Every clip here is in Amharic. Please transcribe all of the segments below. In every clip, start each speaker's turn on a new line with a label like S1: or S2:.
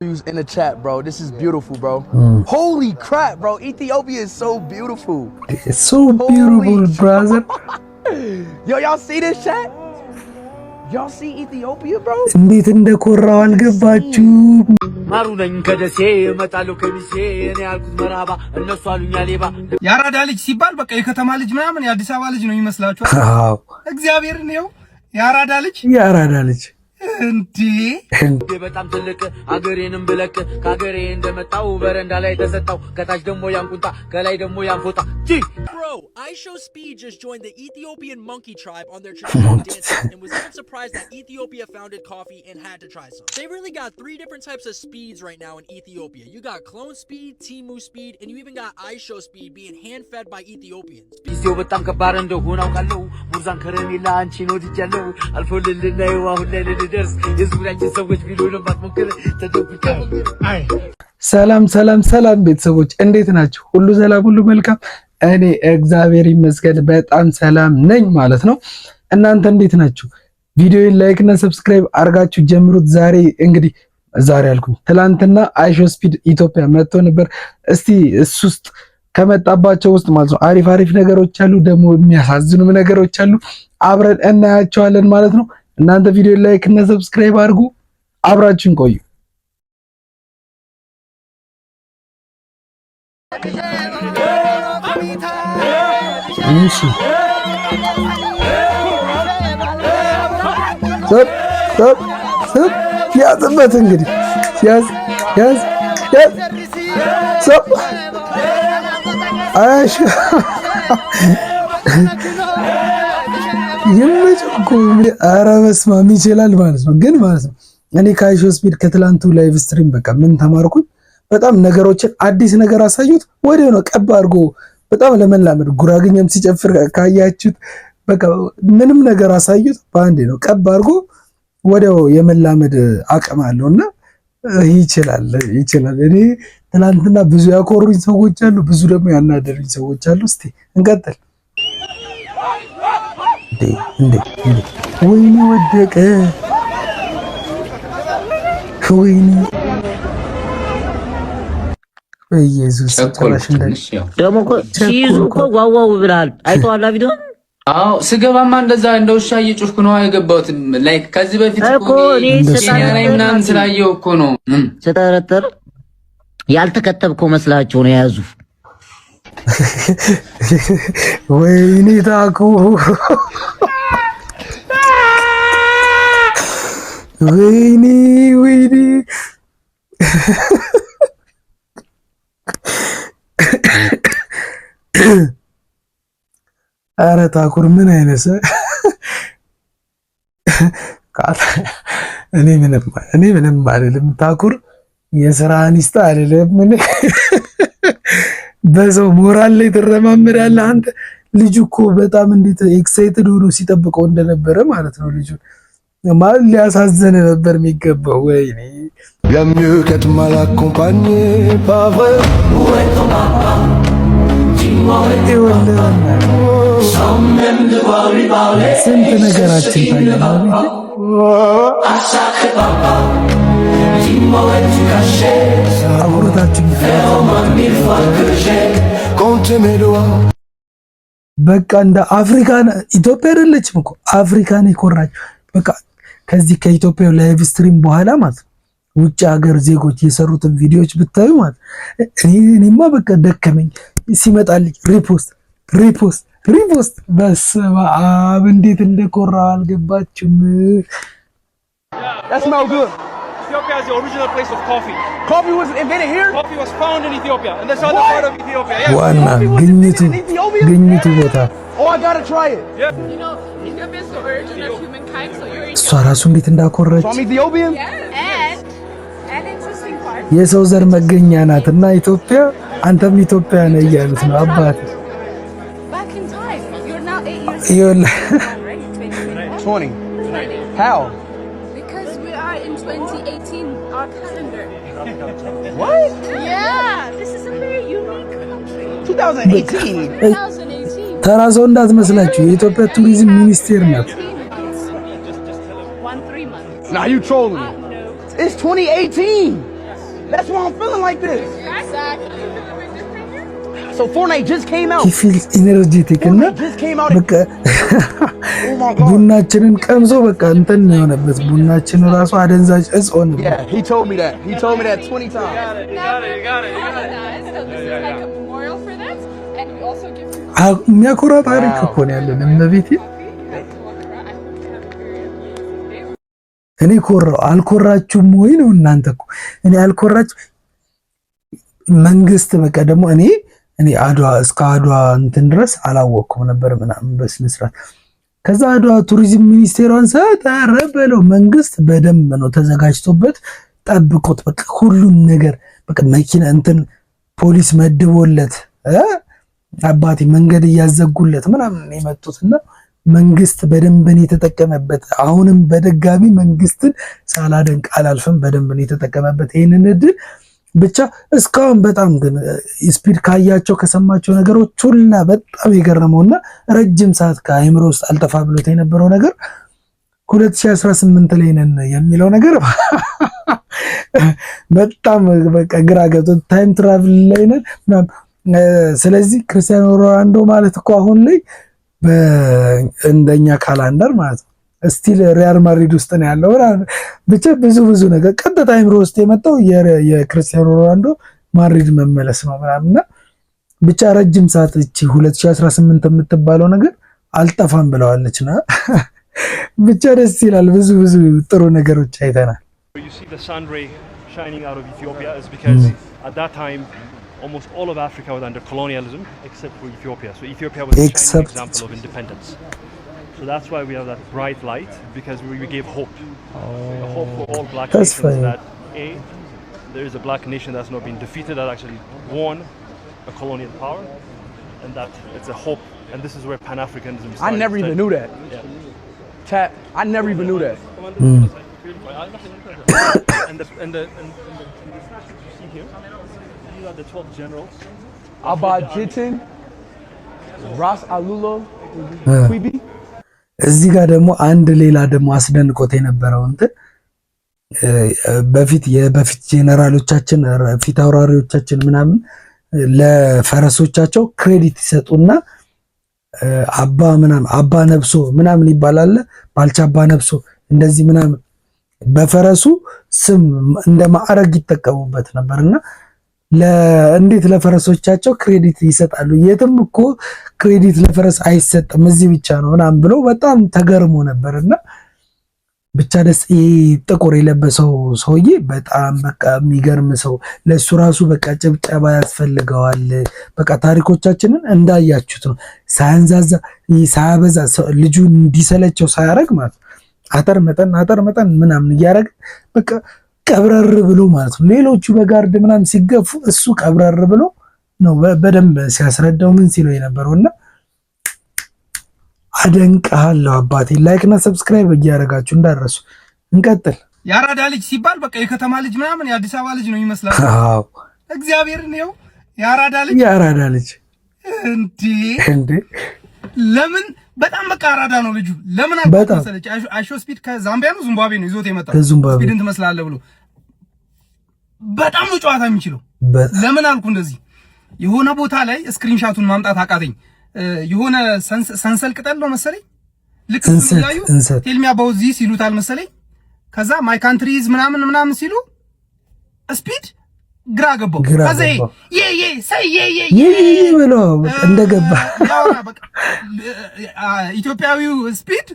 S1: in the chat, bro. This is beautiful, bro. Holy crap, bro. Ethiopia is so beautiful.
S2: It's so beautiful, brother.
S1: Yo, y'all see this chat? Y'all see Ethiopia, bro?
S2: እንዴት እንደኮራው አልገባችሁ?
S3: ማሩነኝ ከደሴ መጣሉ ከሚሴ እኔ ያልኩት መራባ እነሱ አሉኛ ሌባ
S4: ያራዳ ልጅ ሲባል በቃ የከተማ ልጅ ምናምን የአዲስ አበባ ልጅ ነው ይመስላችኋል?
S2: አዎ
S4: እግዚአብሔር ነው ያራዳ ልጅ እንዴ
S3: በጣም ትልቅ አገሬንም ብለቅ ካገሬ እንደመጣው በረንዳ ላይ ተሰጣው ከታች ደሞ ያንቁጣ ከላይ ደሞ ያንፎጣ
S5: Bro, I Show Speed just joined the Ethiopian monkey tribe on their traditional dance and was even surprised that Ethiopia founded coffee and had to try some. They really got 3 different types of speeds right now in Ethiopia. You got clone speed, Timu speed, and you even got I Show Speed being hand-fed by Ethiopians.
S3: ጊዜው በጣም ከባድ እንደሆነ አውቃለሁ ሙዛን ከረሜላ አንቺ ነው ልጅያለሁ አልፎልልና ይዋው ለልደርስ የዙሪያችን ሰዎች ቢሉንም ባትሞክር ተደብቀው
S2: ሰላም ቤተሰቦች እንዴት ናችሁ? ሁሉ ሰላም፣ ሁሉ መልካም። እኔ እግዚአብሔር ይመስገን በጣም ሰላም ነኝ ማለት ነው። እናንተ እንዴት ናችሁ? ቪዲዮውን ላይክ እና ሰብስክራይብ አድርጋችሁ ጀምሩት። ዛሬ አልኩኝ ትላንትና አይሾ ስፒድ ኢትዮጵያ መጥቶ ነበር። እስቲ እሱ ውስጥ ከመጣባቸው ውስጥ ማለት ነው አሪፍ ነገሮች አሉ፣ ደግሞ የሚያሳዝኑ ነገሮች አሉ። አብረን እናያቸዋለን ማለት ነው። እናንተ ቪዲዮውን ላይክ እና ሰብስክራይብ አድርጉ፣ አብራችሁን ቆዩ። እሺ ሰብ ያዝበት እንግዲህ ያዝ ሰብ አሽ ይመጭኩ ኧረ በስመ አብ ይችላል ማለት ነው። ግን ማለት ነው እኔ ከአይሾ ስፒድ ከትላንቱ ላይቭ ስትሪም በቃ ምን ተማርኩኝ? በጣም ነገሮችን አዲስ ነገር አሳዩት። ወዲያው ነው ቀባ አድርጎ በጣም ለመላመድ ጉራግኛም ሲጨፍር ካያችሁት በቃ ምንም ነገር አሳዩት፣ በአንዴ ነው ቀባ አድርጎ ወዲያው የመላመድ አቅም አለውና ይችላል። እኔ ትናንትና ብዙ ያኮሩኝ ሰዎች አሉ፣ ብዙ ደግሞ ያናደሩኝ ሰዎች አሉ። እስቲ እንቀጥል። እንዴ ወይኔ ወደቀ፣ ወይኔ ኢየሱስ ተራሽ
S3: ደሞ እኮ ሲይዙ እኮ ዋዋው ብለሃል። አይተዋላ ቪዲዮ?
S6: አዎ ስገባማ እንደዛ እንደ ውሻ እየጮህኩ ነው የገባሁት። ላይክ ከዚህ በፊት
S3: እኮ እኔ
S6: ምናምን ስላየው እኮ ነው
S3: ስጠረጥር ያልተከተብከው መስላቸው ነው የያዙ።
S2: ወይኔ ታኩ ወይኔ ኧረ ታኩር ምን አይነት እኔ ምንም አልልም። ታኩር የስራህን ይስጥ አልልም። ምን በሰው ሞራል ላይ ትረማመዳለህ አንተ። ልጁ እኮ በጣም እንዴት ኤክሳይትድ ሆኖ ሲጠብቀው እንደነበረ ማለት ነው። ልጁ ማለት ሊያሳዝን ነበር የሚገባው። ወይኔ
S7: bien mieux qu'être mal accompagné, pas vrai? Où est ton papa? Dis-moi où est ton papa? Sans même devoir lui parler.
S2: ስንት ነገራችን ታያለህ
S7: Ah sacré papa, dis-moi où es-tu caché?
S2: አብሮታችን
S7: Fais-moi 1000 fois que j'ai compté mes doigts.
S2: በቃ እንደ አፍሪካን ኢትዮጵያ አይደለችም እኮ አፍሪካን የኮራች በቃ ከዚህ ከኢትዮጵያ ላይቭ ስትሪም በኋላ ማለት ውጭ ሀገር ዜጎች የሰሩትን ቪዲዮዎች ብታዩ ማለት እኔማ በቃ ደከመኝ። ሲመጣልኝ ሪፖስት በስመ አብ እንዴት እንደኮራው አልገባችሁም?
S1: That smell good.
S4: Ethiopia is the original place of coffee.
S1: Coffee was invented here?
S4: Coffee was found in Ethiopia and the southern part of Ethiopia. Yeah.
S2: ዋና ግኝቱ ቦታ
S1: Oh, I gotta try it.
S4: Yeah.
S8: You know, Ethiopia is the origin of humankind, so you're
S2: እሷ ራሱ እንዴት እንዳኮረች
S1: So I'm Ethiopian?
S8: and interesting part.
S2: የሰው ዘር መገኛ ናትና ኢትዮጵያ አንተም ኢትዮጵያ ነህ እያሉት ነው አባት።
S8: Back in time, you're now 8 years
S2: ይኸውልህ
S8: old, right?
S1: 20. How?
S8: Because we are in 2018, our calendar.
S1: What?
S8: Yeah, this is a very unique country.
S1: 2018.
S8: 2018.
S2: ተራ ሰው እንዳትመስላችሁ የኢትዮጵያ ቱሪዝም ሚኒስቴር ናት።
S8: 1 3 months.
S1: Nah, you trolling me.
S8: No.
S1: It's 2018. That's why I'm feeling like this.
S8: Exactly.
S1: So Fortnite just came out.
S2: he feels energetic እና በቃ ቡናችንን ቀምሶ በቃ እንትን ነው የሆነበት ቡናችን ራሱ አደንዛዥ እጽ ሆነ
S1: Yeah, he told me that 20 times.
S2: የሚያኮራ ታሪክ እኮ ነው ያለን እመቤቴ እኔ ኮራው አልኮራችሁም ወይ ነው እናንተ እኮ እኔ አልኮራችሁ መንግስት በቃ ደግሞ እኔ አድዋ እስከ አድዋ እንትን ድረስ አላወቅኩም ነበር ምናምን በስነ ስርዓት ከዛ አድዋ ቱሪዝም ሚኒስቴሯን ሳታረበለው መንግስት በደንብ ነው ተዘጋጅቶበት ጠብቆት በቃ ሁሉን ነገር በቃ መኪና እንትን ፖሊስ መድቦለት አባቴ መንገድ ያዘጉለት ምናምን የመጡትና መንግስት በደንብ ነው የተጠቀመበት አሁንም በደጋሚ መንግስትን ሳላደንቅ አላልፍም በደንብ ነው የተጠቀመበት ይሄንን እድል ብቻ እስካሁን በጣም ግን ስፒድ ካያቸው ከሰማቸው ነገሮች ሁላ በጣም የገረመውና ረጅም ሰዓት ከአይምሮ ውስጥ አልጠፋ ብሎት የነበረው ነገር 2018 ላይ ነን የሚለው ነገር በጣም በቃ ግራ ገብቶት ታይም ትራቭል ላይ ነን ስለዚህ ክርስቲያኖ ሮናልዶ ማለት እኮ አሁን ላይ በእንደኛ ካላንደር ማለት ነው ስቲል ሪያል ማድሪድ ውስጥ ነው ያለው ብቻ ብዙ ነገር ቀጥታ አይምሮ ውስጥ የመጣው የክርስቲያኖ ሮናልዶ ማድሪድ መመለስ ነው ምናምንና ብቻ ረጅም ሰዓት እቺ 2018 የምትባለው ነገር አልጠፋም ብለዋለችና ብቻ ደስ ይላል ብዙ ጥሩ ነገሮች አይተናል
S9: You see the sun ray shining out of Ethiopia is because at that time almost all of Africa was under colonialism except for Ethiopia. So Ethiopia was a shining example of independence. So that's why we have that bright light because we gave hope. A hope for all black nations that there is a black nation that's not been defeated, that actually won a colonial power, and that it's a hope. And this is where Pan-Africanism started.
S1: I never even knew that. Tap, I never even knew that.
S9: And the statues you see here, these are the 12 generals.
S1: Abba Jitin, Ras Alulo, Quibi.
S2: እዚህ ጋር ደግሞ አንድ ሌላ ደግሞ አስደንቆት የነበረው እንትን በፊት ጄነራሎቻችን ፊት አውራሪዎቻችን ምናምን ለፈረሶቻቸው ክሬዲት ይሰጡና አባ ነብሶ ምናምን ይባላል ባልቻ አባ ነብሶ እንደዚህ ምናምን በፈረሱ ስም እንደ ማዕረግ ይጠቀሙበት ነበርና እንዴት ለፈረሶቻቸው ክሬዲት ይሰጣሉ የትም እኮ ክሬዲት ለፈረስ አይሰጥም እዚህ ብቻ ነው ምናምን ብሎ በጣም ተገርሞ ነበርና ብቻ ደስ ጥቁር የለበሰው ሰውዬ በጣም በቃ የሚገርም ሰው ለሱ ራሱ በቃ ጭብጨባ ያስፈልገዋል በቃ ታሪኮቻችንን እንዳያችሁት ነው ሳያንዛዛ ሳያበዛ ልጁ እንዲሰለቸው ሳያረግ ማለት አጠር መጠን ምናምን እያረገ በቃ ቀብረር ብሎ ማለት ነው ሌሎቹ በጋርድ ምናምን ሲገፉ እሱ ቀብረር ብሎ ነው በደንብ ሲያስረዳው ምን ሲለው የነበረውና አደንቃለሁ አባቴ ላይክ እና ሰብስክራይብ እያደረጋችሁ እንዳረሱ እንቀጥል
S4: ያራዳ ልጅ ሲባል በቃ የከተማ ልጅ ምናምን የአዲስ አበባ ልጅ ነው ይመስላል
S2: አዎ
S4: እግዚአብሔር ነው ያራዳ ልጅ እንዴ ለምን በጣም በቃ አራዳ ነው ልጁ ለምን አልተሰለች አይሾ ስፒድ ከዛምቢያ ነው ዚምባብዌ ነው ይዞት የመጣው ስፒድን ትመስላለህ ብሎ በጣም ነው ጨዋታ የሚችለው ለምን አልኩ እንደዚህ የሆነ ቦታ ላይ ስክሪንሻቱን ማምጣት አቃተኝ የሆነ ሰንሰል ቅጠል ነው መሰለኝ ልክ ስለያዩ ቴል ሚ አባውት ዚስ ይሉታል መሰለኝ ከዛ ማይ ካንትሪ ኢዝ ምናምን ሲሉ ስፒድ ግራ ገባው ከዛ
S2: ብሎ እንደገባ
S4: በቃ ኢትዮጵያዊው ስፒድ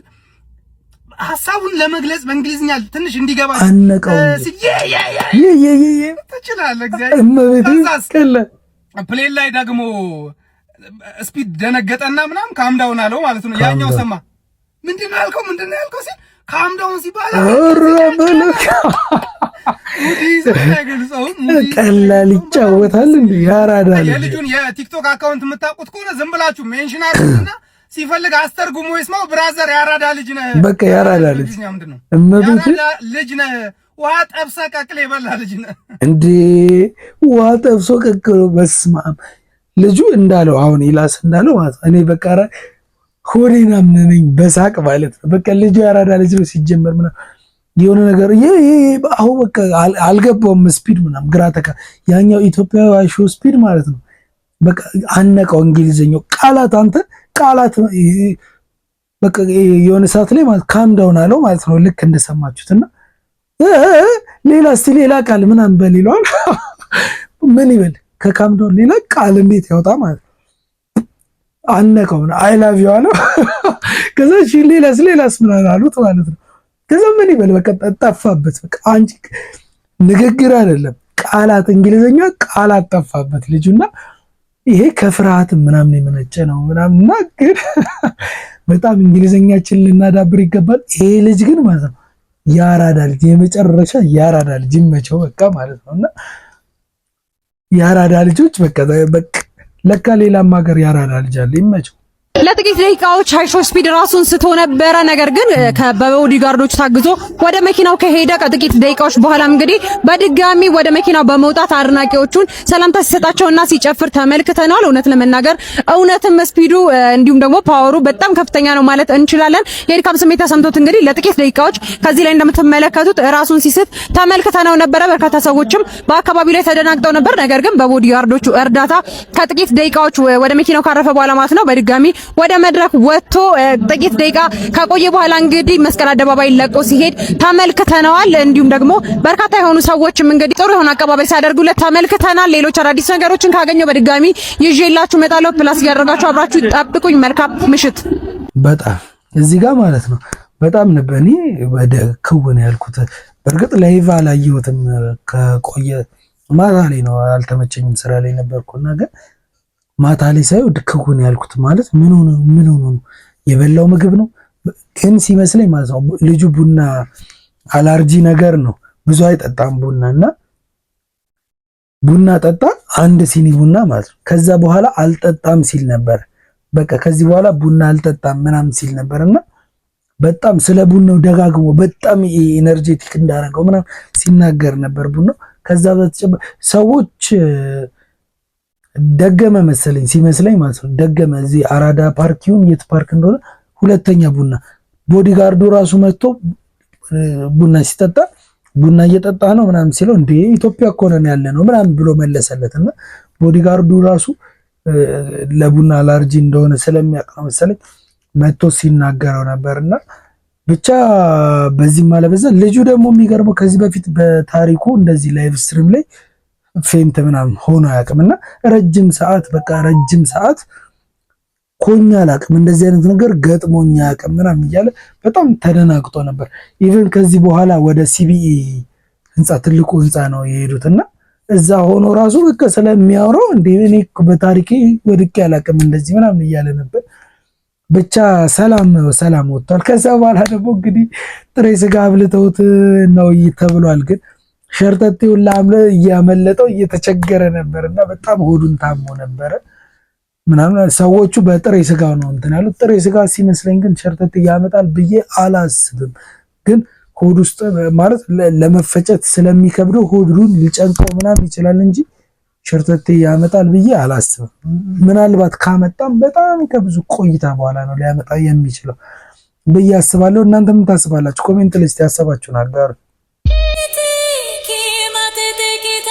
S4: ሐሳቡን ለመግለጽ በእንግሊዝኛ ትንሽ እንዲገባ
S2: አነቀው
S4: ትችላለህ እግዚአብሔር ፕሌን ላይ ደግሞ ስፒድ ደነገጠና ምናም ካምዳውን አለው ማለት ነው ያኛው ሰማ ምንድነው ያልከው ሲል ካምዳውን ሲባል
S2: ቀላል ይጫወታል እንዴ ያራዳል
S4: የልጁን የቲክቶክ አካውንት የምታውቁት ከሆነ ዝም ብላችሁ ሜንሽን አድርጉና ሲፈልግ አስተርጉሞ ይስማው ብራዘር ያራዳ ልጅ ነህ
S2: በቃ ያራዳ ልጅ
S4: ምንድነው
S2: እመቤቴ
S4: ልጅ ነህ ውሃ ጠብሰ ቀቅሎ የበላ ልጅ ነህ
S2: እንዴ ውሃ ጠብሶ ቀቅሎ በስማም ልጁ እንዳለው አሁን ኢላስ እንዳለው ማለት እኔ በቃ ሆዴና ምንነኝ በሳቅ ማለት ነው በቃ ልጁ ያራዳ ልጅ ነው ሲጀመር ምናምን የሆነ ነገር አሁን በቃ አልገባውም ስፒድ ምናምን ግራ ያኛው ኢትዮጵያዊ አይሾ ስፒድ ማለት ነው። በቃ አነቀው እንግሊዘኛው ቃላት በቃ የሆነ ሰዓት ላይ ማለት ካም ዳውን አለው ማለት ነው። ልክ እንደሰማችሁትና ሌላ ቃል ምናምን በሌሏል ምን ይበል ከካም ዳውን ሌላ ቃል እንዴት ያወጣ ማለት አነቀው አይ ላቭ ዩ አለው። ከዛ ሌላስ ምናምን አሉት ማለት ነው። ከዛ ምን ይበል በቃ ጠፋበት። በቃ አንቺ ንግግር አይደለም ቃላት እንግሊዘኛ ቃላት ጠፋበት ልጁና ይሄ ከፍርሃት ምናምን የመነጨ ነው ምናምንና ግን በጣም እንግሊዘኛችን ልናዳብር ይገባል። ይሄ ልጅ ግን ማለት ነው ያራዳ ልጅ የመጨረሻ ያራዳ ልጅ ይመቸው በቃ ማለት ነውና ያራዳ ልጆች በቃ ለካ ሌላም ሀገር ያራዳ ልጅ አለ ይመቸው።
S10: ለጥቂት ደቂቃዎች ሃይሾ ስፒድ ራሱን ስቶ ነበረ። ነገር ግን በቦዲ ጋርዶች ታግዞ ወደ መኪናው ከሄደ ከጥቂት ደቂቃዎች በኋላ እንግዲህ በድጋሚ ወደ መኪናው በመውጣት አድናቂዎቹን ሰላምታ ሲሰጣቸውና ሲጨፍር ተመልክተናል። እውነት ለመናገር እውነትም ስፒዱ እንዲሁም ደግሞ ፓወሩ በጣም ከፍተኛ ነው ማለት እንችላለን። የድካም ስሜት ተሰምቶት እንግዲህ ለጥቂት ደቂቃዎች ከዚህ ላይ እንደምትመለከቱት ራሱን ሲስት ተመልክተናው ነበረ። በርካታ ሰዎችም በአካባቢው ላይ ተደናግጠው ነበር። ነገር ግን በቦዲ ጋርዶቹ እርዳታ ከጥቂት ደቂቃዎች ወደ መኪናው ካረፈ በኋላ ማለት ነው በድጋሚ ወደ መድረክ ወጥቶ ጥቂት ደቂቃ ከቆየ በኋላ እንግዲህ መስቀል አደባባይ ለቆ ሲሄድ ተመልክተናል። እንዲሁም ደግሞ በርካታ የሆኑ ሰዎችም እንግዲህ ጥሩ የሆነ አቀባበል ሲያደርጉለት ተመልክተናል። ሌሎች አዳዲስ ነገሮችን ካገኘው በድጋሚ ይዤላችሁ እመጣለሁ። ፕላስ እያደረጋችሁ አብራችሁ ጠብቁኝ። መልካም ምሽት።
S2: በጣም እዚህ ጋር ማለት ነው በጣም ነበር እኔ ወደ ክውን ያልኩት። በእርግጥ ላይቭ አላየሁትም ከቆየ ማታ ላይ ነው አልተመቸኝም፣ ስራ ላይ ነበርኩና ግን ማታ ላይ ሳይው ድክኩን ያልኩት ማለት ምን ሆነ ነው የበላው ምግብ ነው ግን ሲመስለኝ ማለት ነው ልጁ ቡና አላርጂ ነገር ነው ብዙ አይጠጣም ቡናና ቡና ጠጣ አንድ ሲኒ ቡና ማለት ነው። ከዛ በኋላ አልጠጣም ሲል ነበር። በቃ ከዚህ በኋላ ቡና አልጠጣም ምናምን ሲል ነበርና በጣም ስለ ቡናው ደጋግሞ በጣም ኢነርጄቲክ እንዳረገው ምናምን ሲናገር ነበር ቡናው። ከዛ ሰዎች ደገመ መሰለኝ ሲመስለኝ ማለት ነው ደገመ እዚህ አራዳ ፓርኪውን የት ፓርክ እንደሆነ ሁለተኛ ቡና ቦዲጋርዱ ራሱ መጥቶ ቡና ሲጠጣ ቡና እየጠጣ ነው ምናምን ሲለው እንዴ ኢትዮጵያ እኮ ነን ያለ ነው ምናምን ብሎ መለሰለትና ቦዲጋርዱ ራሱ ለቡና አላርጂ እንደሆነ ስለሚያውቅ ነው መሰለኝ መጥቶ ሲናገረው ነበርና ብቻ በዚህ ማለበዛ ልጁ ደግሞ የሚገርመው ከዚህ በፊት በታሪኩ እንደዚህ ላይቭ ስትሪም ላይ ፌንት ምናምን ሆኖ አያውቅምና ረጅም ሰዓት ኮኛ አላውቅም እንደዚህ አይነት ነገር ገጥሞኛ አያውቅም ምናምን እያለ በጣም ተደናግጦ ነበር። ኢቭን ከዚህ በኋላ ወደ ሲቢኢ ህንጻ ትልቁ ህንጻ ነው የሄዱትና እዛ ሆኖ ራሱ በቃ ስለሚያወራው እንዴ እኔ በታሪኬ ወድቄ አላውቅም እንደዚህ ምናምን እያለ ነበር። ብቻ ሰላም ወጥቷል። ከዛ በኋላ ደግሞ እንግዲህ ጥሬ ስጋ አብልተውት ነው ተብሏል። ግን ሸርተቴውን ላምለ እያመለጠው እየተቸገረ ነበርና በጣም ሆዱን ታሞ ነበረ ምናምን። ሰዎቹ በጥሬ ስጋው ነው እንትን ያሉት። ጥሬ ስጋ ሲመስለኝ ግን ሸርተቴ ያመጣል ብዬ አላስብም። ግን ሆድ ውስጥ ማለት ለመፈጨት ስለሚከብደው ሆዱን ሊጨንቀው ምናምን ይችላል እንጂ ሸርተቴ ያመጣል ብዬ አላስብም። ምናልባት ካመጣም በጣም ከብዙ ቆይታ በኋላ ነው ሊያመጣ የሚችለው ብዬ አስባለሁ። እናንተ ምን ታስባላችሁ? ኮሜንት ላይ ያሰባችሁን አጋሩ።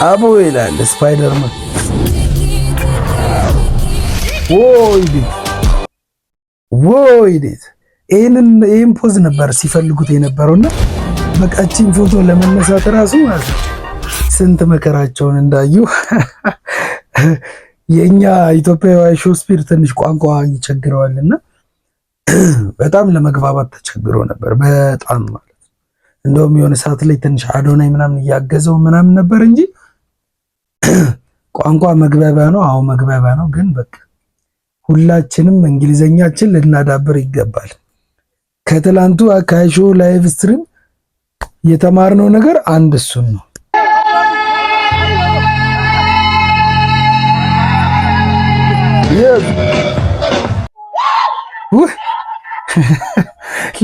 S2: አቦ ይላል ስፓይደርማን ወይዴት ይህን ፖዝ ነበር ሲፈልጉት የነበረውና በቃችን ፎቶ ለመነሳት ራሱ ማለት ነው ስንት መከራቸውን እንዳዩ። የኛ ኢትዮጵያዊ ሾው ስፒድ ትንሽ ቋንቋ ይቸግረዋልና በጣም ለመግባባት ተቸግሮ ነበር በጣም ማለት ነው። እንደውም የሆነ ሰዓት ላይ ትንሽ አዶናይ ምናምን እያገዘው ምናምን ነበር እንጂ ቋንቋ መግባቢያ ነው። አዎ መግባቢያ ነው። ግን በቃ ሁላችንም እንግሊዘኛችን ልናዳብር ይገባል። ከትላንቱ አካይሾ ላይቭ ስትሪም የተማርነው ነገር አንድ እሱን ነው።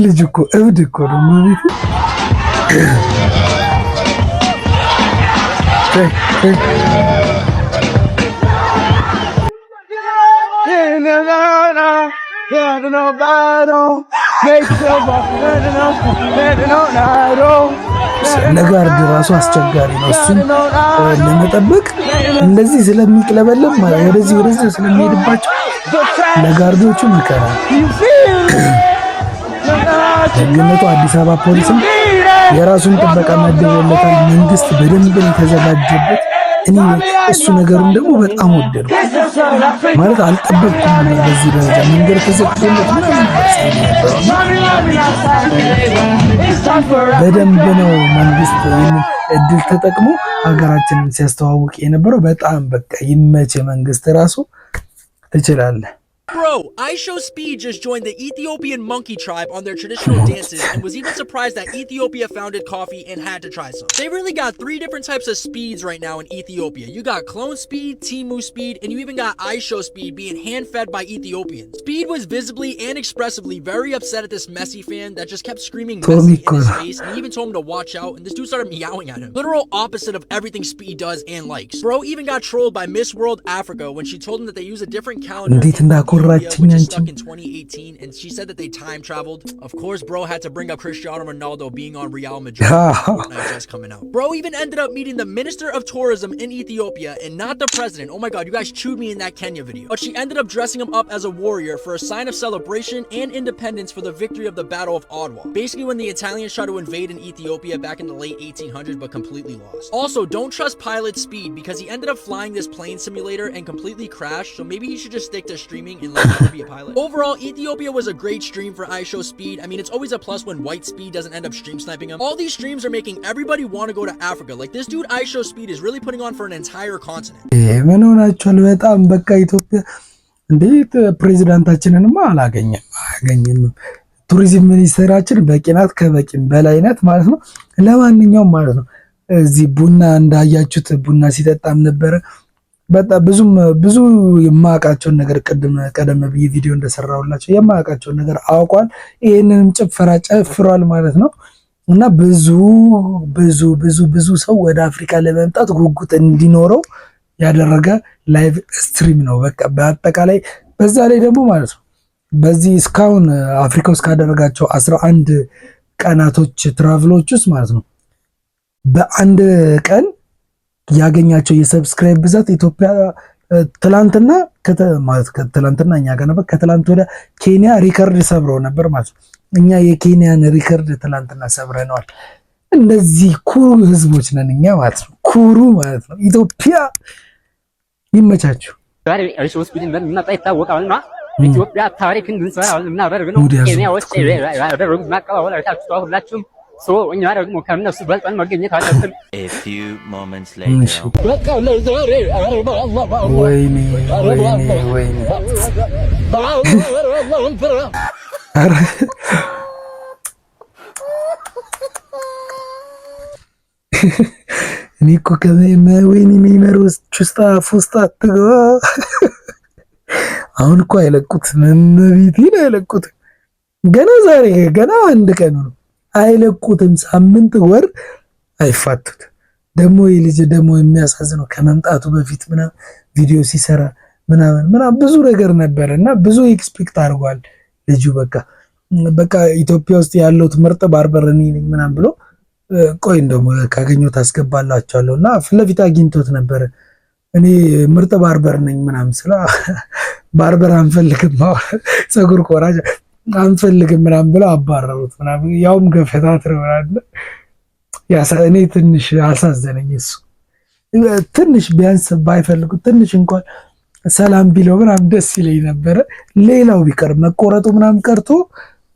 S2: ልጅ እኮ እብድ እኮ ነው ማለት ለጋርድ ራሱ አስቸጋሪ ነው እሱን ለመጠበቅ እንደዚህ ስለሚቅለበለም ወደዚህ ስለሚሄድባቸው ለጋርዶቹ መከራ ደግነቱ አዲስ አበባ ፖሊስም የራሱን ጥበቃ መደበለታል መንግስት በደንብ የተዘጋጀበት እኔ እሱ ነገሩን ደግሞ በጣም ወደደው ማለት አልጠበቅኩም በዚህ ደረጃ መንገድ ተዘግቶለት በደንብ ነው መንግስት እድል ተጠቅሞ ሀገራችንን ሲያስተዋውቅ የነበረው በጣም በቃ ይመች መንግስት ራሱ ትችላለህ
S5: Bro, IShowSpeed just joined the Ethiopian monkey tribe on their traditional dances and was even surprised that Ethiopia founded coffee and had to try some. They really got 3 different types of speeds right now in Ethiopia. You got clone speed, Timu speed, and you even got IShowSpeed being hand-fed by Ethiopians. Speed was visibly and expressively very upset at this Messi fan that just kept screaming Messi in his face, and he even told him to watch out, and this dude started meowing at him. Literal opposite of everything Speed does and likes. Bro even got trolled by Miss World Africa when she told him that they use a different calendar. Which is stuck in 2018, and she said that they time traveled. Of course, bro had to bring up Cristiano Ronaldo being on Real Madrid. Just coming out. Bro even ended up meeting the Minister of Tourism in Ethiopia and not the president. Oh my god, you guys chewed me in that Kenya video. But she ended up dressing him up as a warrior for a sign of celebration and independence for the victory of the Battle of Adwa. Basically when the Italians tried to invade in Ethiopia back in the late 1800s but completely lost. Also, don't trust pilot Speed because he ended up flying this plane simulator and completely crashed, so maybe he should just stick to streaming and never be a pilot. Overall, Ethiopia was a great stream for IShowSpeed. I mean, it's always a plus when White Speed doesn't end up stream sniping him. All these streams are making everybody want to go to Africa. Like this dude IShowSpeed is really putting on for an entire continent.
S2: ምን ሆናችኋል? በጣም በቃ ኢትዮጵያ እንዴት ፕሬዝዳንታችንንማ አላገኘም ቱሪዝም ሚኒስቴራችን በቂናት ከበቂም በላይነት ማለት ነው። ለማንኛውም ማለት ነው እዚህ ቡና እንዳያችሁት ቡና ሲጠጣም ነበረ በጣም ብዙ የማያውቃቸውን ነገር ቀደም ብዬ ቪዲዮ እንደሰራሁላችሁ የማያውቃቸውን ነገር አውቋል። ይሄንንም ጭፈራ ጨፍሯል ማለት ነው። እና ብዙ ሰው ወደ አፍሪካ ለመምጣት ጉጉት እንዲኖረው ያደረገ ላይቭ ስትሪም ነው። በቃ በአጠቃላይ በዛ ላይ ደግሞ ማለት ነው በዚህ እስካሁን አፍሪካ ውስጥ ካደረጋቸው 11 ቀናቶች ትራቭሎች ውስጥ ማለት ነው በአንድ ቀን ያገኛቸው የሰብስክራይብ ብዛት ኢትዮጵያ ትላንትና ትላንትና እኛ ጋር ነበር ከትላንት ወደ ኬንያ ሪከርድ ሰብረው ነበር ማለት ነው። እኛ የኬንያን ሪከርድ ትላንትና ሰብረናል። እንደዚህ ኩሩ ህዝቦች ነን እኛ ማለት ነው። ኩሩ ማለት ነው። ኢትዮጵያ ይመቻችሁ።
S11: ኢትዮጵያ ታሪክ እንድንሰራ ምናደርግ ነው። ኬንያዎች ያደረጉት ማቀባበል አይታችሁ ሁላችሁም እኛ ደግሞ ከነሱ በልጠን መገኘት አለብን።
S12: A few moments later.
S2: ወይኔ እኔ እኮ ወይኔ ሚመሮስ ቹስታ ፉስታ ትገባ አሁን እኮ አይለቁትም መቤቴን አይለቁትም። ገና አንድ ቀን ነው አይለቁትም። ሳምንት ወር አይፋቱት። ደግሞ የልጅ ደግሞ የሚያሳዝነው ከመምጣቱ በፊት ምናምን ቪዲዮ ሲሰራ ምናምን ብዙ ነገር ነበርና ብዙ ኤክስፔክት አድርጓል ልጁ። በቃ ኢትዮጵያ ውስጥ ያለው ምርጥ ባርበር እኔ ነኝ ምናምን ብሎ ቆይ እንደው ካገኘሁት አስገባላችኋለሁና ፊት ለፊት አግኝቶት ነበር። እኔ ምርጥ ባርበር ነኝ ምናምን ስለ ባርበር አንፈልግም ፀጉር ቆራጭ አንፈልግም ምናምን ብለው አባረሩት ምናምን ያውም ገፈታትር ምናምን እኔ ትንሽ አሳዘነኝ። እሱ ትንሽ ቢያንስ ባይፈልጉት ትንሽ እንኳን ሰላም ቢለው ምናምን ደስ ይለኝ ነበረ። ሌላው ቢቀር መቆረጡ ምናምን ቀርቶ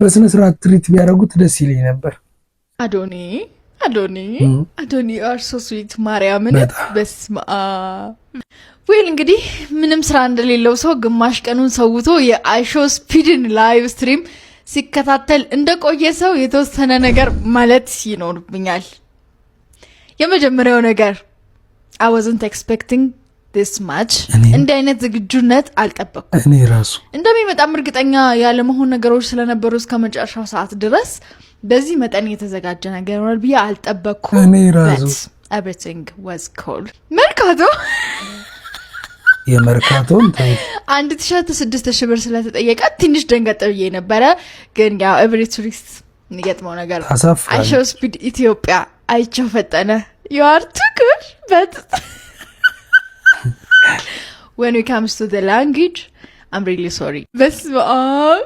S2: በስነ ስርዓት ትሪት ቢያደርጉት ደስ ይለኝ ነበር።
S8: አዶኒ አር ሶ ስዊት ማርያምን በስማ ዌል እንግዲህ ምንም ስራ እንደሌለው ሰው ግማሽ ቀኑን ሰውቶ የአይሾስፒድን ላይቭ ስትሪም ሲከታተል እንደቆየ ሰው የተወሰነ ነገር ማለት ይኖርብኛል። የመጀመሪያው ነገር I wasn't expecting this much እንደ አይነት ዝግጁነት አልጠበቅኩም።
S2: እኔ ራሱ
S8: እንደሚመጣም እርግጠኛ ያለ መሆን ነገሮች ስለነበሩ እስከ መጨረሻው ሰዓት ድረስ በዚህ መጠን የተዘጋጀ ነገር ነው ብዬ አልጠበቅኩም።
S2: እኔ ራሱ
S8: everything was cool። መርካቶ
S2: የመርካቶን
S8: አንድ ቲሸርት 6000 ብር ስለተጠየቀ ትንሽ ደንገጥ ብዬ ነበረ። ግን ያው ኤቭሪ ቱሪስት የሚገጥመው ነገር I show speed ኢትዮጵያ አይቸው ፈጠነ you are too good but when it comes to the language I'm really sorry. በስመ አብ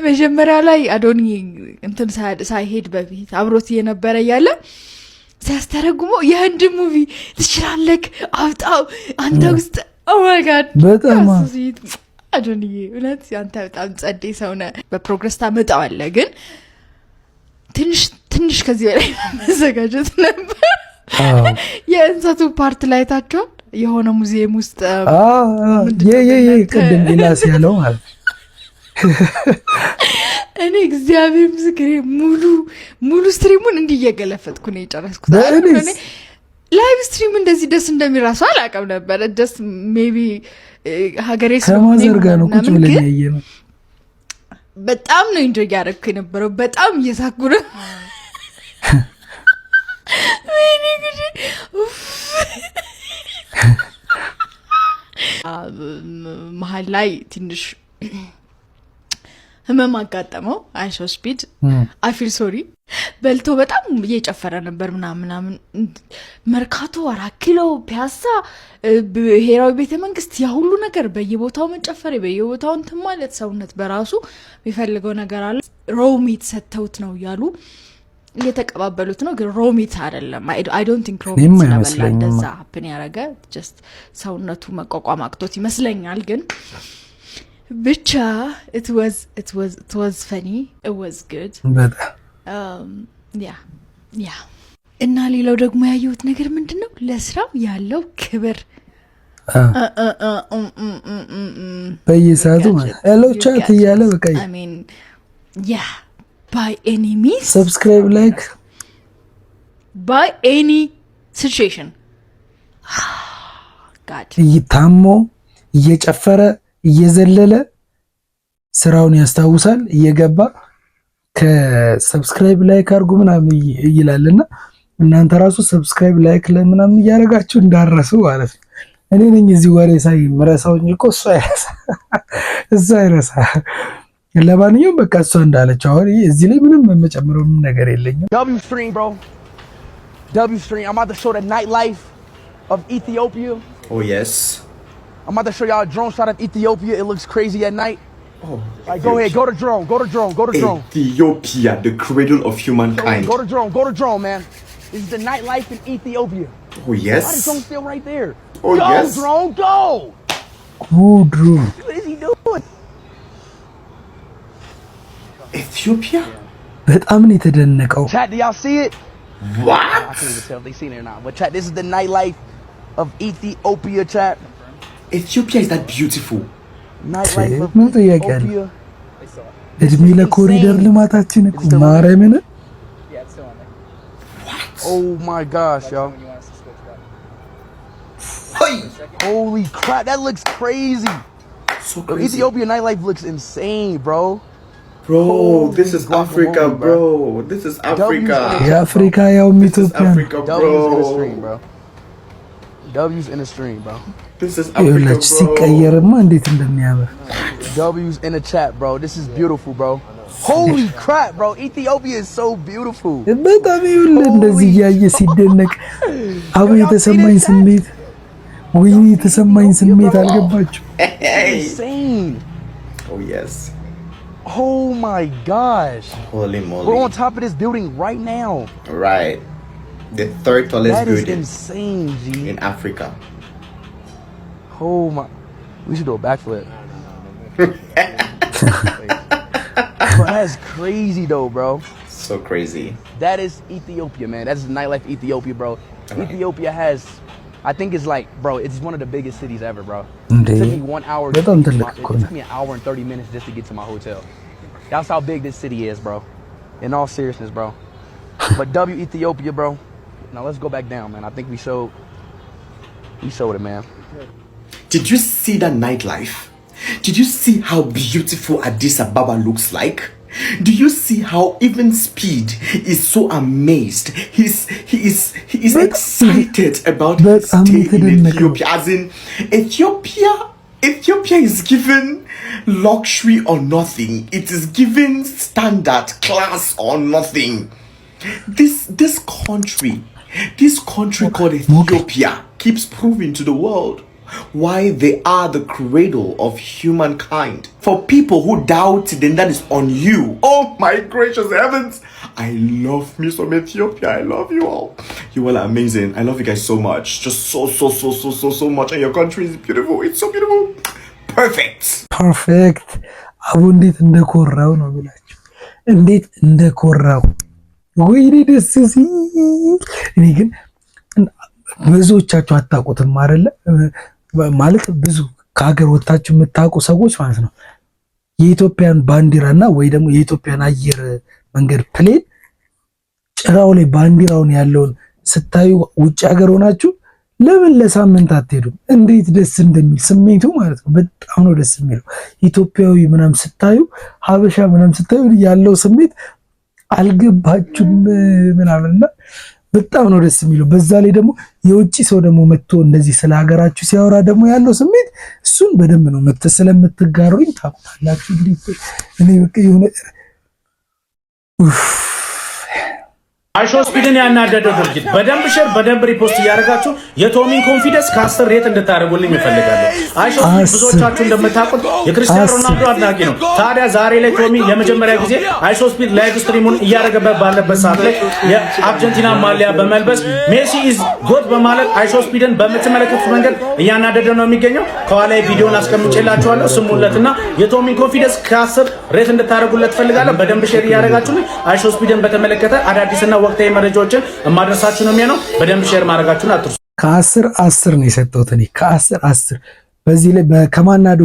S8: መጀመሪያ ላይ አዶኒ እንትን ሳይሄድ በፊት አብሮት የነበረ ያለ ሲያስተረጉመው የህንድ ሙቪ ትችላለህ አውጣው አንተ ውስጥ oh my god
S2: በጣም
S8: አዶኒ እውነት አንተ በጣም ጸዴ ሰው ነህ። በፕሮግረስ ታመጣዋለህ ግን ትንሽ ከዚህ በላይ መዘጋጀት ነበር። የእንሰቱ ፓርት ላይ ታቸው የሆነ ሙዚየም ውስጥ
S2: ቅድም ቢላስ ያለው ማለት
S8: እኔ እግዚአብሔር ምስክሬ ሙሉ ስትሪሙን እንዲየገለፈጥኩ ነው የጨረስኩት። ላይቭ ስትሪም እንደዚህ ደስ እንደሚራሱ አላውቅም ነበር። ደስ ሜቢ ሀገሬ
S2: ከማዘርጋ ነው ቁጭ ብለን ያየነው።
S8: በጣም ነው ኢንጆይ ያደረኩ የነበረው። በጣም እየሳኩ ነው። ወይኔ ጉዴ መሀል ላይ ትንሽ ህመም አጋጠመው። I show speed I feel sorry በልቶ በጣም እየጨፈረ ነበር ምናምን መርካቶ 4 ኪሎ ፒያሳ ብሔራዊ ቤተ መንግስት ያ ሁሉ ነገር በየቦታው መጨፈር በየቦታው እንትን ማለት ሰውነት በራሱ የሚፈልገው ነገር አለ። ሮሚት ሰተውት ነው ያሉ እየተቀባበሉት ነው ግን ሮሚት አይደለም። I don't think ሮሚት ስለበላ እንደዛ ሀፕን ያረገ just ሰውነቱ መቋቋም አቅቶት ይመስለኛል። ግን ብቻ it was funny, it was good yeah እና ሌላው ደግሞ ያየሁት ነገር ምንድነው ለስራው ያለው ክብር
S2: በየሰዓቱ ሄሎ ቻት እያለ በቃ
S8: I mean yeah by any means
S2: subscribe like
S8: by any situation god
S2: ይታሞ እየጨፈረ እየዘለለ ስራውን ያስታውሳል እየገባ ከሰብስክራይብ ላይክ አርጉ ምናምን ይላልና እናንተ ራሱ ሰብስክራይብ ላይክ ለምናምን ያረጋችሁ እንዳረሱ ማለት ነው። እኔ ነኝ እዚህ ወሬ ሳይ ምረሳው እንጂ እኮ እሷ አይረሳ። ለማንኛውም በቃ እሷ እንዳለች አሁን እዚህ ላይ ምንም መጨመረው ነገር የለኝም።
S1: W stream bro. W stream. I'm about to show the nightlife of Ethiopia.
S13: Oh yes.
S1: I'm about to show y'all a drone shot of Ethiopia. It looks crazy at night.
S13: Oh.
S1: Like, go ahead, go to drone.
S13: Ethiopia, the cradle of humankind.
S1: Go to drone, man. This is the nightlife in Ethiopia.
S13: Oh yes.
S1: Why is drone still right there?
S13: Oh
S1: go,
S13: yes.
S1: Drone, go.
S2: Drone.
S1: What is he doing?
S13: Ethiopia?
S2: በጣም ነው የተደነቀው።
S1: Chat, do y'all see it?
S13: What?
S1: I can't even tell if they seen it or not. But chat, this is the nightlife of Ethiopia, chat.
S13: Ethiopia is that beautiful.
S1: Nightlife of
S2: ምን ጥያቄ አለ? እድሜ ለኮሪደር ልማታችን እኮ ማርያምን።
S1: Oh my gosh, yo. Holy crap, that looks crazy.
S13: So crazy.
S1: Ethiopia nightlife looks insane, bro.
S13: Bro, this is Africa, bro. This is Africa.
S2: የአፍሪካ ያው ኢትዮጵያ
S1: W's in the stream, bro. W's in the stream, bro.
S13: This is Africa, bro.
S2: ሲቀየርማ እንዴት እንደሚያምር
S1: W's in the chat, bro. This is beautiful, bro. Holy crap, bro. Ethiopia is so beautiful.
S2: በጣም ይሁን እንደዚህ ያየ ሲደነቅ አቡ የተሰማኝ ስሜት ወይኔ የተሰማኝ ስሜት አልገባችሁ?
S1: Insane.
S13: Oh yes.
S1: Oh my gosh.
S13: Holy moly.
S1: We're on top of this building right now.
S13: Right. The third tallest
S1: that
S13: building.
S1: That is insane, G.
S13: In Africa.
S1: Oh my. We should do a backflip. Bro, that's crazy though, bro.
S13: So crazy.
S1: That is Ethiopia, man. That's the nightlife Ethiopia, bro. Ethiopia has, I think it's like, bro, it's one of the biggest cities ever, bro. It took me 1 hour. It took me an hour and 30 minutes just to get to my hotel. That's how big this city is, bro. In all seriousness, bro. But W Ethiopia, bro. Now let's go back down, man. I think we showed it, man.
S13: Did you see that nightlife? Did you see how beautiful Addis Ababa looks like? Do you see how even Speed is so amazed? He is excited about his stay in Ethiopia. As in, Ethiopia is given luxury or nothing. It is given standard, class or nothing. This country called Ethiopia keeps proving to the world why they are the cradle of humankind. For people who doubt, then that is on you. Oh my gracious heavens. I love me some Ethiopia. I love you all. You all are amazing. I love you guys so much. Just so much. And your country is beautiful. It's so beautiful. Perfect.
S2: አቡ እንዴት እንደኮራው ነው ብላችሁ እንዴት እንደኮራው ወይኔ ደስ ሲል። እኔ ግን ብዙዎቻችሁ አታውቁትም አይደለ? ማለት ብዙ ከሀገር ወጣችሁ የምታውቁ ሰዎች ማለት ነው የኢትዮጵያን ባንዲራና ወይ ደግሞ የኢትዮጵያን አየር መንገድ ፕሌን ጭራው ላይ ባንዲራውን ያለውን ስታዩ ውጭ ሀገር ሆናችሁ ለምን ለሳምንት አትሄዱም? እንዴት ደስ እንደሚል ስሜቱ ማለት ነው። በጣም ነው ደስ የሚለው። ኢትዮጵያዊ ምናምን ስታዩ ሀበሻ ምናምን ስታዩ ያለው ስሜት አልገባችሁም ምናምንና በጣም ነው ደስ የሚለው። በዛ ላይ ደግሞ የውጭ ሰው ደግሞ መጥቶ እንደዚህ ስለ ሀገራችሁ ሲያወራ ደግሞ ያለው ስሜት እሱን በደንብ ነው ስለምትጋሩኝ ታውቁታላችሁ። እንግዲህ እኔ በቃ የሆነ
S14: አይሾስፒድን ያናደደው ድርጊት በደንብ ሼር በደንብ ሪፖስት እያደረጋችሁ የቶሚን ኮንፊደንስ ከ10 ሬት እንድታደርጉልኝ እፈልጋለሁ። አይሾስፒድ ብዙዎቻችሁ እንደምታውቁት የክርስቲያኖ ሮናልዶ አድናቂ ነው። ታዲያ ዛሬ ላይ ቶሚ የመጀመሪያ ጊዜ አይሾስፒድ ላይቭ ስትሪሙን እያደረገበት ባለበት ሰዓት ላይ የአርጀንቲና ማሊያ በመልበስ ሜሲ ኢዝ ጎድ በማለት አይሾስፒድን በምትመለከቱት መንገድ እያናደደ ነው የሚገኘው። ከኋላ ቪዲዮን አስቀምጬላችኋለሁ፣ ስሙለትና የቶሚን ኮንፊደንስ ከ10 ሬት እንድታደርጉለት እፈልጋለሁ። በደንብ ሼር እያደረጋችሁልኝ አይሾስፒድን በተመለከተ አዳዲስና ወቅታዊ መረጃዎችን ማድረሳችሁ ነው የሚሆነው። በደንብ ሼር ማድረጋችሁን አትርሱ።
S2: ከ10 ነው የሰጠሁት እኔ ከ10። በዚህ ላይ ከማናዱ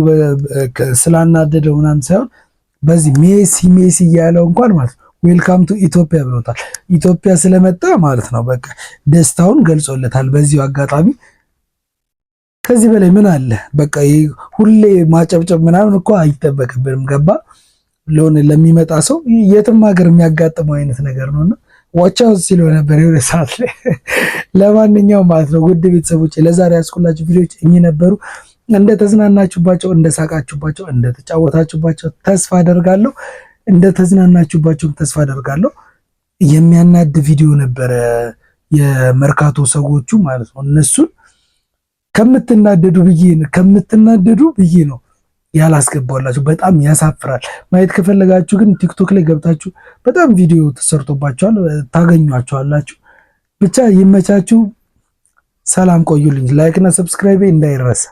S2: ስላናደደው ምናምን ሳይሆን በዚህ ሜሲ እያለው እንኳን ማለት ነው ዌልካም ቱ ኢትዮጵያ ብሎታል። ኢትዮጵያ ስለመጣ ማለት ነው በቃ ደስታውን ገልጾለታል። በዚሁ አጋጣሚ ከዚህ በላይ ምን አለ? በቃ ሁሌ ማጨብጨብ ምናምን እኮ አይጠበቅብንም። ገባ ለሆነ ለሚመጣ ሰው የትም ሀገር የሚያጋጥመው አይነት ነገር ነውና ዋቻው ሲለው ነበር የሆነ ሰዓት ላይ። ለማንኛውም ማለት ነው ውድ ቤተሰቦች ለዛሬ ያስኩላችሁ ቪዲዮዎች እኚህ ነበሩ። እንደተዝናናችሁባቸው፣ እንደሳቃችሁባቸው፣ እንደተጫወታችሁባቸው ተስፋ አደርጋለሁ። እንደተዝናናችሁባቸው ተስፋ አደርጋለሁ። የሚያናድ ቪዲዮ ነበረ የመርካቶ ሰዎቹ ማለት ነው። እነሱን ከምትናደዱ ብዬ ነው ያላስገባላችሁ። በጣም ያሳፍራል። ማየት ከፈለጋችሁ ግን ቲክቶክ ላይ ገብታችሁ በጣም ቪዲዮ ተሰርቶባችኋል፣ ታገኟቸዋላችሁ። ብቻ ይመቻችሁ። ሰላም ቆዩልኝ። ላይክ እና ሰብስክራይብ እንዳይረሳ።